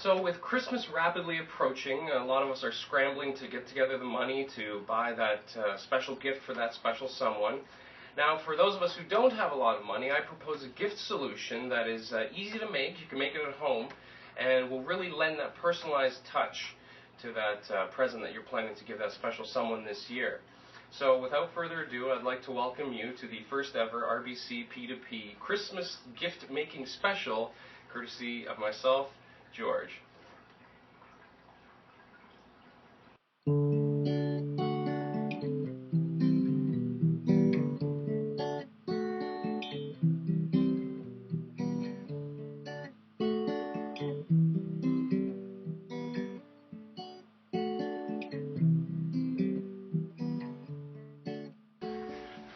So with Christmas rapidly approaching, a lot of us are scrambling to get together the money to buy that special gift for that special someone. Now, for those of us who don't have a lot of money, I propose a gift solution that is easy to make. You can make it at home, and will really lend that personalized touch to that present that you're planning to give that special someone this year. So without further ado, I'd like to welcome you to the first ever RBC P2P Christmas gift making special, courtesy of myself, George.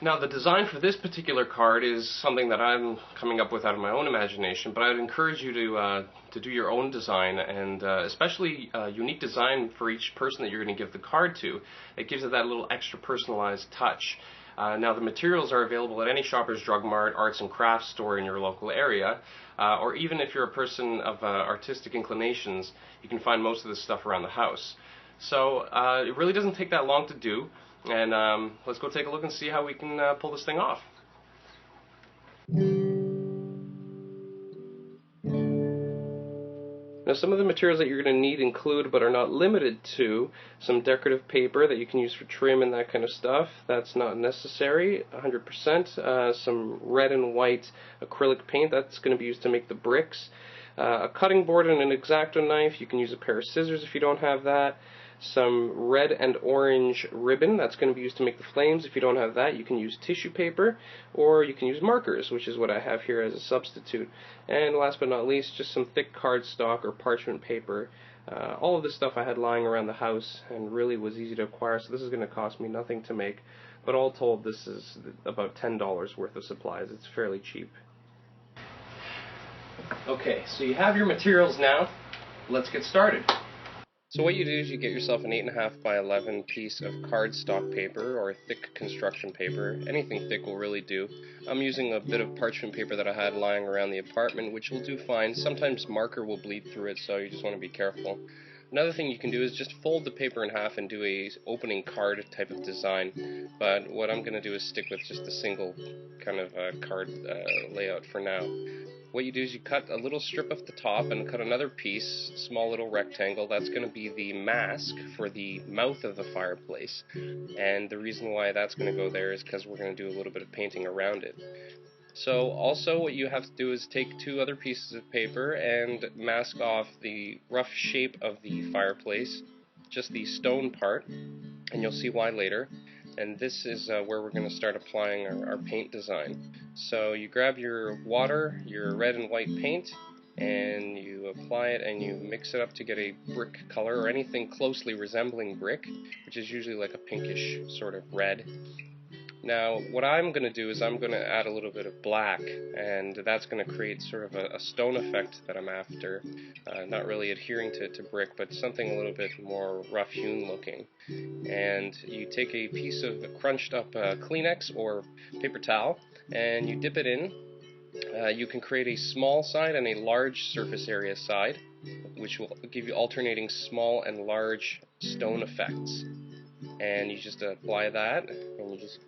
Now, the design for this particular card is something that I'm coming up with out of my own imagination, but I'd encourage you to do your own design, and especially a unique design for each person that you're going to give the card to. It gives it that little extra personalized touch. Now, the materials are available at any Shoppers Drug Mart, arts and crafts store in your local area, or even if you're a person of artistic inclinations, you can find most of this stuff around the house. So it really doesn't take that long to do. And let's go take a look and see how we can pull this thing off. Now, some of the materials that you're going to need include, but are not limited to, some decorative paper that you can use for trim and that kind of stuff. That's not necessary, 100%. Some red and white acrylic paint, that's going to be used to make the bricks. A cutting board and an X-Acto knife. You can use a pair of scissors if you don't have that. Some red and orange ribbon, that's going to be used to make the flames. If you don't have that, you can use tissue paper, or you can use markers, which is what I have here as a substitute. And last but not least, just some thick cardstock or parchment paper. All of this stuff I had lying around the house and really was easy to acquire, so this is going to cost me nothing to make. But all told, this is about $10 worth of supplies. It's fairly cheap. Okay, so you have your materials now. Let's get started. So what you do is you get yourself an 8.5 by 11 piece of cardstock paper, or thick construction paper. Anything thick will really do. I'm using a bit of parchment paper that I had lying around the apartment, which will do fine. Sometimes marker will bleed through it, so you just want to be careful. Another thing you can do is just fold the paper in half and do a opening card type of design. But what I'm going to do is stick with just a single kind of card layout for now. What you do is you cut a little strip off the top and cut another piece, small little rectangle. That's going to be the mask for the mouth of the fireplace. And the reason why that's going to go there is because we're going to do a little bit of painting around it. So also what you have to do is take two other pieces of paper and mask off the rough shape of the fireplace, just the stone part, and you'll see why later. And this is where we're going to start applying our paint design. So you grab your water, your red and white paint, and you apply it and you mix it up to get a brick color, or anything closely resembling brick, which is usually like a pinkish sort of red. Now, what I'm going to do is I'm going to add a little bit of black, and that's going to create sort of a stone effect that I'm after. Not really adhering to brick, but something a little bit more rough-hewn looking. And you take a piece of crunched up Kleenex or paper towel, and you dip it in. You can create a small side and a large surface area side, which will give you alternating small and large stone effects. And you just apply that, and you just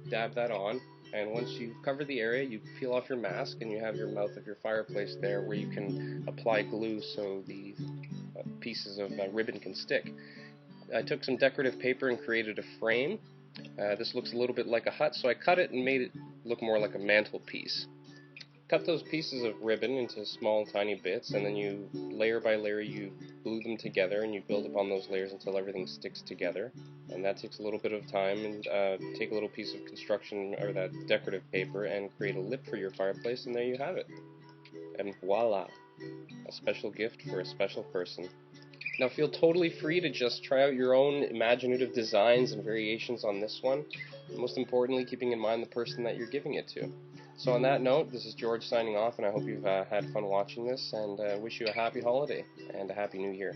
dab that on, and once you've covered the area, you peel off your mask and you have your mouth of your fireplace there, where you can apply glue so the pieces of ribbon can stick. I took some decorative paper and created a frame. This looks a little bit like a hut, so I cut it and made it look more like a mantelpiece. Cut those pieces of ribbon into small tiny bits, and then you, layer by layer, you glue them together, and you build upon those layers until everything sticks together. And that takes a little bit of time. And take a little piece of construction, or that decorative paper, and create a lip for your fireplace, and there you have it. And voila! A special gift for a special person. Now, feel totally free to just try out your own imaginative designs and variations on this one. Most importantly, keeping in mind the person that you're giving it to. So on that note, this is George signing off, and I hope you've had fun watching this, and wish you a happy holiday and a happy new year.